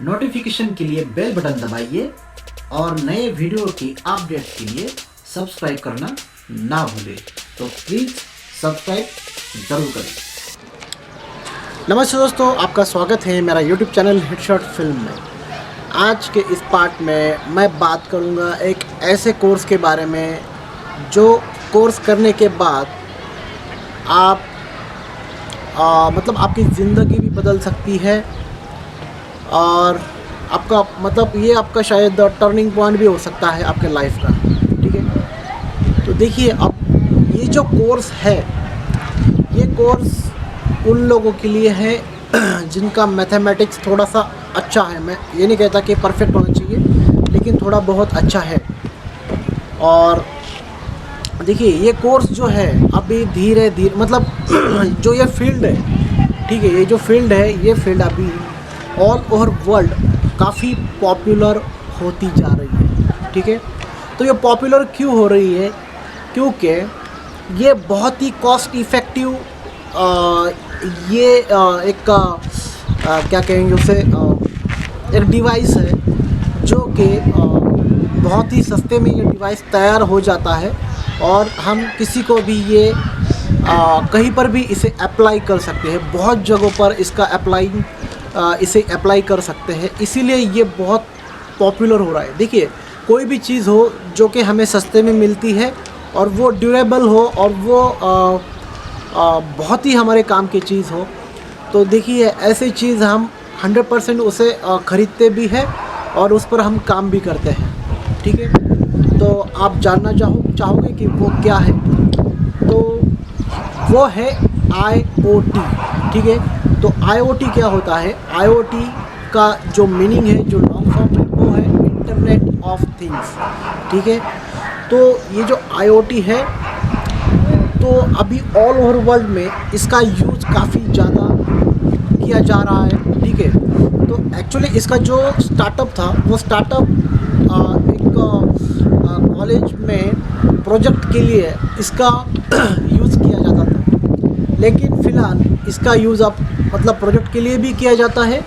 Notification के लिए bell button दबाइए और नए वीडियो की अपडेट के लिए सब्सक्राइब करना ना भूलें। तो प्लीज़ सब्सक्राइब ज़रूर करें। नमस्ते दोस्तों, आपका स्वागत है मेरा YouTube चैनल हेडशॉट फिल्म में। आज के इस पार्ट में मैं बात करूंगा एक ऐसे कोर्स के बारे में जो कोर्स करने के बाद आप आपकी ज़िंदगी भी बदल सकती है और आपका ये आपका शायद टर्निंग पॉइंट भी हो सकता है आपके लाइफ का। ठीक है, तो देखिए, अब ये जो कोर्स है, ये कोर्स उन लोगों के लिए है जिनका मैथमेटिक्स थोड़ा सा अच्छा है। मैं ये नहीं कहता कि परफेक्ट होना चाहिए, लेकिन थोड़ा बहुत अच्छा है। और देखिए, ये कोर्स जो है अभी धीरे धीरे जो ये फील्ड है, ठीक है, ये जो फील्ड है, ये फील्ड अभी ऑल ओवर वर्ल्ड काफ़ी पॉपुलर होती जा रही है। ठीक है, तो ये पॉपुलर क्यों हो रही है? क्योंकि ये बहुत ही कॉस्ट इफ़ेक्टिव क्या कहेंगे उसे, एक डिवाइस है जो कि बहुत ही सस्ते में ये डिवाइस तैयार हो जाता है और हम किसी को भी ये कहीं पर भी इसे अप्लाई कर सकते हैं। बहुत जगहों पर इसे अप्लाई कर सकते हैं, इसीलिए ये बहुत पॉपुलर हो रहा है। देखिए, कोई भी चीज़ हो जो कि हमें सस्ते में मिलती है और वो ड्यूरेबल हो और वो बहुत ही हमारे काम की चीज़ हो, तो देखिए, ऐसी चीज़ हम 100% उसे ख़रीदते भी हैं और उस पर हम काम भी करते हैं। ठीक है, तो आप जानना चाहोगे कि वो क्या है? तो वो है IoT। ठीक है, तो IoT क्या होता है? IoT का जो मीनिंग है, जो लॉन्ग फॉर्म है, वो है इंटरनेट ऑफ थिंग्स। ठीक है, तो ये जो IoT है, तो अभी ऑल ओवर वर्ल्ड में इसका यूज़ काफ़ी ज़्यादा किया जा रहा है। ठीक है, तो एक्चुअली इसका जो स्टार्टअप था, वो स्टार्टअप एक कॉलेज में प्रोजेक्ट के लिए इसका यूज़ किया जाता था, लेकिन फ़िलहाल इसका यूज़ अब प्रोजेक्ट के लिए भी किया जाता है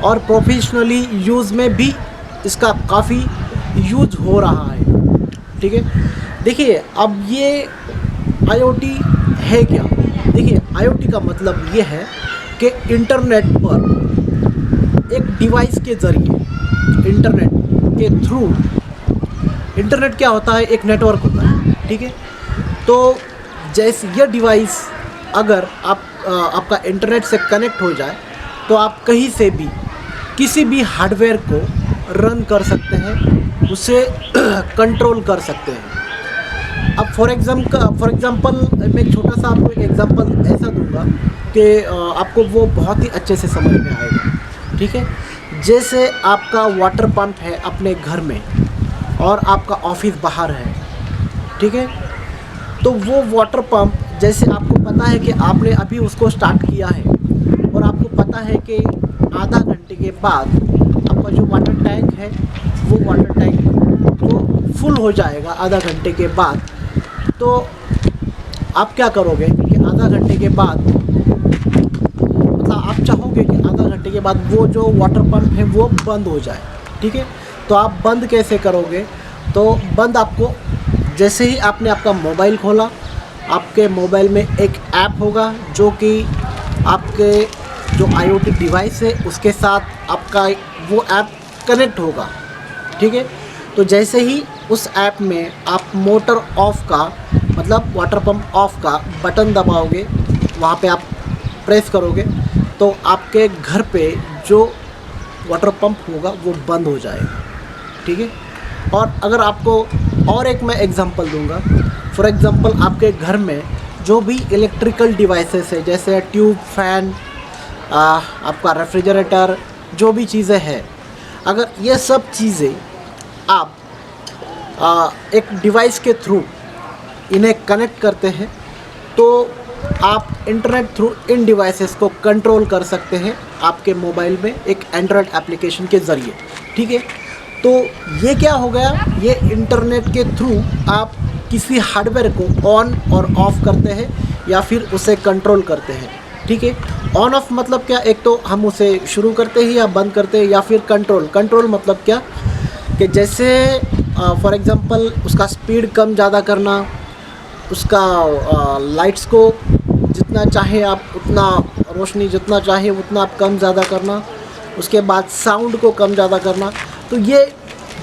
और प्रोफेशनली यूज़ में भी इसका काफ़ी यूज़ हो रहा है। ठीक है, देखिए, अब ये IoT है क्या? देखिए, IoT का मतलब ये है कि इंटरनेट पर एक डिवाइस के ज़रिए, इंटरनेट के थ्रू, इंटरनेट क्या होता है? एक नेटवर्क होता है। ठीक है, तो जैसे ये डिवाइस अगर आपका इंटरनेट से कनेक्ट हो जाए, तो आप कहीं से भी किसी भी हार्डवेयर को रन कर सकते हैं, उसे कंट्रोल कर सकते हैं। अब फॉर एग्ज़ाम्पल मैं एक छोटा सा आपको एक एग्ज़ाम्पल ऐसा दूंगा कि आपको वो बहुत ही अच्छे से समझ में आएगा। ठीक है, जैसे आपका वाटर पंप है अपने घर में और आपका ऑफिस बाहर है। ठीक है, तो वो वाटर पंप, जैसे आपको पता है कि आपने अभी उसको स्टार्ट किया है और आपको पता है कि आधा घंटे के बाद आपका जो वाटर टैंक है, वो वाटर टैंक वो फुल हो जाएगा आधा घंटे के बाद। तो आप क्या करोगे कि आधा घंटे के बाद, आप चाहोगे कि आधा घंटे के बाद वो जो वाटर पंप है वो बंद हो जाए। ठीक है, तो आप बंद कैसे करोगे? तो बंद आपको, जैसे ही आपने आपका मोबाइल खोला, आपके मोबाइल में एक ऐप होगा जो कि आपके जो IoT डिवाइस है उसके साथ आपका वो ऐप कनेक्ट होगा। ठीक है, तो जैसे ही उस ऐप में आप मोटर ऑफ़ का, वाटर पंप ऑफ़ का बटन दबाओगे, वहाँ पे आप प्रेस करोगे, तो आपके घर पे जो वाटर पंप होगा वो बंद हो जाएगा। ठीक है, और अगर आपको और एक मैं एग्ज़ाम्पल दूंगा, फॉर एग्ज़ाम्पल आपके घर में जो भी इलेक्ट्रिकल डिवाइसेस है, जैसे ट्यूब, फैन, आपका रेफ्रिजरेटर, जो भी चीज़ें हैं, अगर ये सब चीज़ें आप एक डिवाइस के थ्रू इन्हें कनेक्ट करते हैं, तो आप इंटरनेट थ्रू इन डिवाइसेस को कंट्रोल कर सकते हैं आपके मोबाइल में एक एंड्रॉयड एप्लीकेशन के ज़रिए। ठीक है, तो ये क्या हो गया? ये इंटरनेट के थ्रू आप किसी हार्डवेयर को ऑन और ऑफ़ करते हैं या फिर उसे कंट्रोल करते हैं। ठीक है। ऑन ऑफ मतलब क्या, एक तो हम उसे शुरू करते हैं या बंद करते हैं, या फिर कंट्रोल मतलब क्या कि जैसे फॉर एग्ज़ाम्पल उसका स्पीड कम ज़्यादा करना, उसका लाइट्स को जितना चाहे आप उतना, रोशनी जितना चाहे उतना आप कम ज़्यादा करना, उसके बाद साउंड को कम ज़्यादा करना। तो ये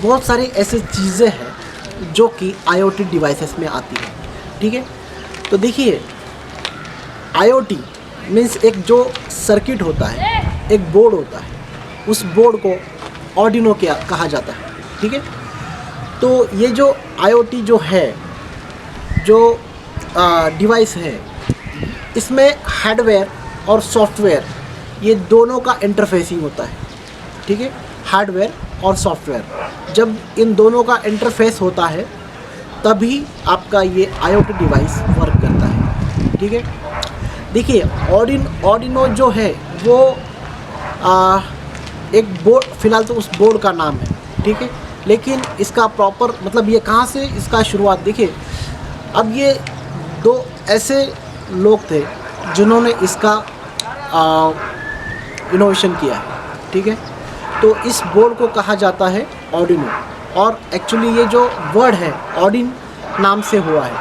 बहुत सारी ऐसी चीज़ें हैं जो कि IoT डिवाइसेस में आती है, ठीक है। तो देखिए IoT मीन्स एक जो सर्किट होता है, एक बोर्ड होता है, उस बोर्ड को आर्डिनो क्या कहा जाता है, ठीक है। तो ये जो IoT जो है, जो डिवाइस है, इसमें हार्डवेयर और सॉफ्टवेयर ये दोनों का इंटरफेसिंग होता है, ठीक है। हार्डवेयर और सॉफ्टवेयर जब इन दोनों का इंटरफेस होता है तभी आपका ये IoT डिवाइस वर्क करता है, ठीक है। देखिए आर्डिनो जो है वो एक बोर्ड, फ़िलहाल तो उस बोर्ड का नाम है, ठीक है। लेकिन इसका प्रॉपर मतलब ये कहाँ से इसका शुरुआत, देखिए अब ये दो ऐसे लोग थे जिन्होंने इसका इनोवेशन किया है, ठीक है। तो इस बोर्ड को कहा जाता है आर्डिनो, और एक्चुअली ये जो वर्ड है ऑर्डिन नाम से हुआ है।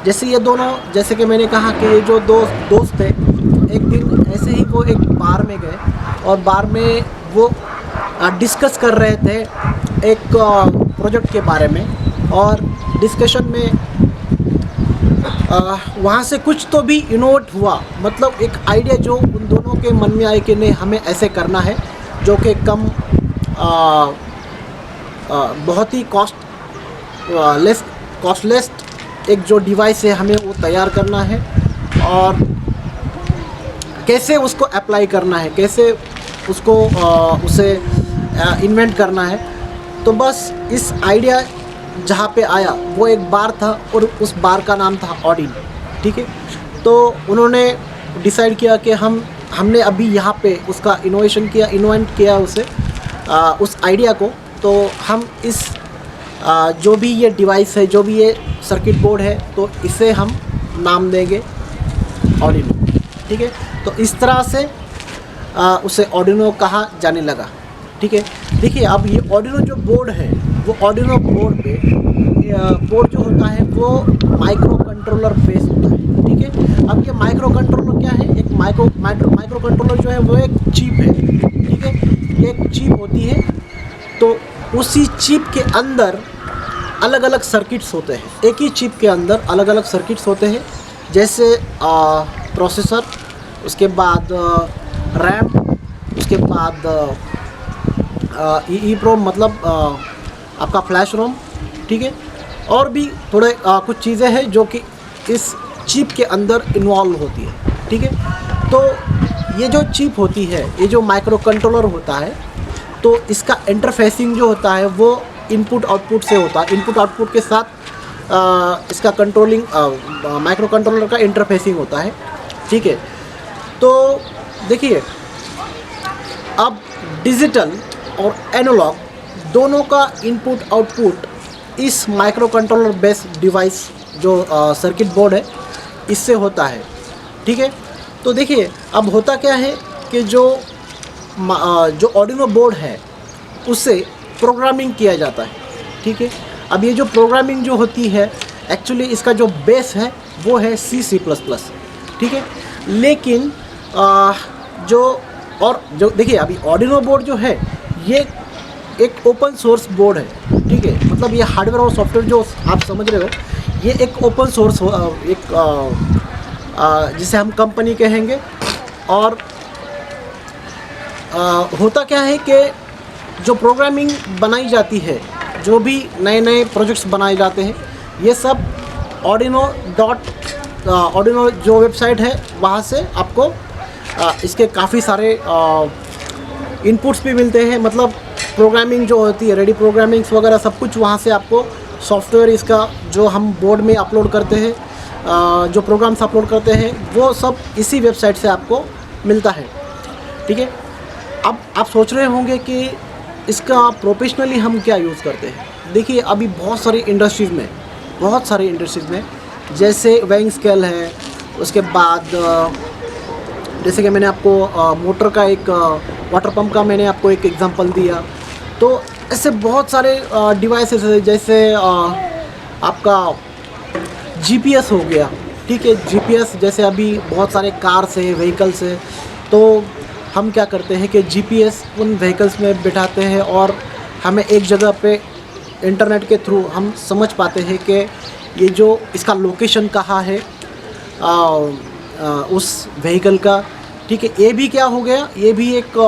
जैसे ये दोनों, जैसे कि मैंने कहा कि ये जो दोस्त थे, एक दिन ऐसे ही वो एक बार में गए और बार में वो डिस्कस कर रहे थे एक प्रोजेक्ट के बारे में, और डिस्कशन में वहाँ से कुछ तो भी इनोवेट हुआ, मतलब एक आइडिया जो उन दोनों के मन में आए कि नहीं हमें ऐसे करना है, जो कि कम बहुत ही कॉस्टलेस एक जो डिवाइस है हमें वो तैयार करना है, और कैसे उसको अप्लाई करना है, कैसे उसको उसे इन्वेंट करना है। तो बस इस आइडिया जहाँ पे आया वो एक बार था, और उस बार का नाम था ऑर्डिन, ठीक है। तो उन्होंने डिसाइड किया कि हमने अभी यहाँ पे उसका इन्वेंट किया उसे, उस आइडिया को, तो हम इस जो भी ये डिवाइस है, जो भी ये सर्किट बोर्ड है, तो इसे हम नाम देंगे आर्डिनो, ठीक है। तो इस तरह से उसे आर्डिनो कहा जाने लगा, ठीक है। देखिए अब ये आर्डिनो जो बोर्ड है, वो आर्डिनो बोर्ड पे बोर्ड जो होता है वो माइक्रो कंट्रोलर बेस होता है, ठीक है। अब ये माइक्रो कंट्रोलर क्या है, एक माइक्रो कंट्रोलर जो है वो एक चिप है, ठीक है। ये एक चिप होती है, तो उसी चिप के अंदर अलग अलग सर्किट्स होते हैं, एक ही चिप के अंदर अलग अलग सर्किट्स होते हैं, जैसे प्रोसेसर, उसके बाद रैम, उसके बाद EEPROM मतलब आपका फ्लैश रोम, ठीक है। और भी थोड़े कुछ चीज़ें हैं जो कि इस चिप के अंदर इन्वॉल्व होती है, ठीक है। तो ये जो चिप होती है, ये जो माइक्रो कंट्रोलर होता है, तो इसका इंटरफेसिंग जो होता है वो इनपुट आउटपुट से होता है। इनपुट आउटपुट के साथ इसका कंट्रोलिंग माइक्रो कंट्रोलर का इंटरफेसिंग होता है, ठीक है। तो देखिए अब डिजिटल और एनालॉग दोनों का इनपुट आउटपुट इस माइक्रो कंट्रोलर बेस्ड डिवाइस जो सर्किट बोर्ड है इससे होता है, ठीक है। तो देखिए अब होता क्या है कि जो आर्डिनो बोर्ड है उससे प्रोग्रामिंग किया जाता है, ठीक है। अब ये जो प्रोग्रामिंग जो होती है एक्चुअली इसका जो बेस है वो है C++, ठीक है। लेकिन जो देखिए अभी आर्डिनो बोर्ड जो है ये एक ओपन सोर्स बोर्ड है, ठीक है। मतलब ये हार्डवेयर और सॉफ्टवेयर जो आप समझ रहे हो, ये एक ओपन सोर्स जिसे हम कंपनी कहेंगे। और होता क्या है कि जो प्रोग्रामिंग बनाई जाती है, जो भी नए नए प्रोजेक्ट्स बनाए जाते हैं, ये सब आर्डिनो जो वेबसाइट है वहाँ से आपको इसके काफ़ी सारे इनपुट्स भी मिलते हैं। मतलब प्रोग्रामिंग जो होती है, रेडी प्रोग्रामिंग्स वगैरह सब कुछ वहाँ से आपको सॉफ्टवेयर इसका जो हम बोर्ड में अपलोड करते हैं, जो प्रोग्राम्स अपलोड करते हैं, वो सब इसी वेबसाइट से आपको मिलता है, ठीक है। अब आप सोच रहे होंगे कि इसका प्रोफेशनली हम क्या यूज़ करते हैं। देखिए अभी बहुत सारी इंडस्ट्रीज़ में जैसे वेइंग स्केल है, उसके बाद जैसे कि मैंने आपको मोटर का एक वाटर पंप का मैंने आपको एक एग्जांपल दिया। तो ऐसे बहुत सारे डिवाइसेस है, जैसे आपका जीपीएस हो गया, ठीक है। जीपीएस जैसे अभी बहुत सारे कार्स है, व्हीकल्स है, तो हम क्या करते हैं कि जीपीएस उन व्हीकल्स में बिठाते हैं और हमें एक जगह पे इंटरनेट के थ्रू हम समझ पाते हैं कि ये जो इसका लोकेशन कहाँ है उस व्हीकल का, ठीक है। ये भी क्या हो गया, ये भी एक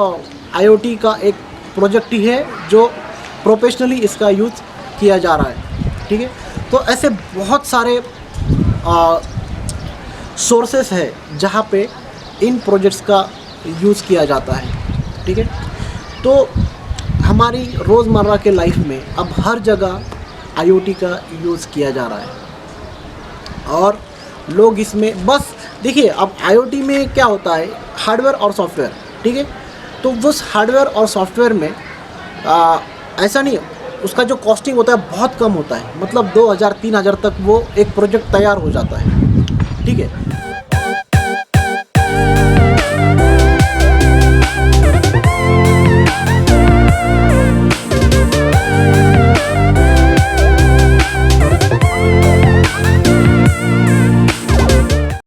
आईओटी का एक प्रोजेक्ट ही है जो प्रोफेशनली इसका यूज़ किया जा रहा है, ठीक है। तो ऐसे बहुत सारे सोर्सेस है जहाँ पे इन प्रोजेक्ट्स का यूज़ किया जाता है, ठीक है। तो हमारी रोज़मर्रा के लाइफ में अब हर जगह आईओटी का यूज़ किया जा रहा है और लोग इसमें बस देखिए, अब आईओटी में क्या होता है, हार्डवेयर और सॉफ्टवेयर, ठीक है। तो उस हार्डवेयर और सॉफ्टवेयर में ऐसा नहीं, उसका जो कॉस्टिंग होता है बहुत कम होता है, मतलब 2000-3000 तक वो एक प्रोजेक्ट तैयार हो जाता है, ठीक है।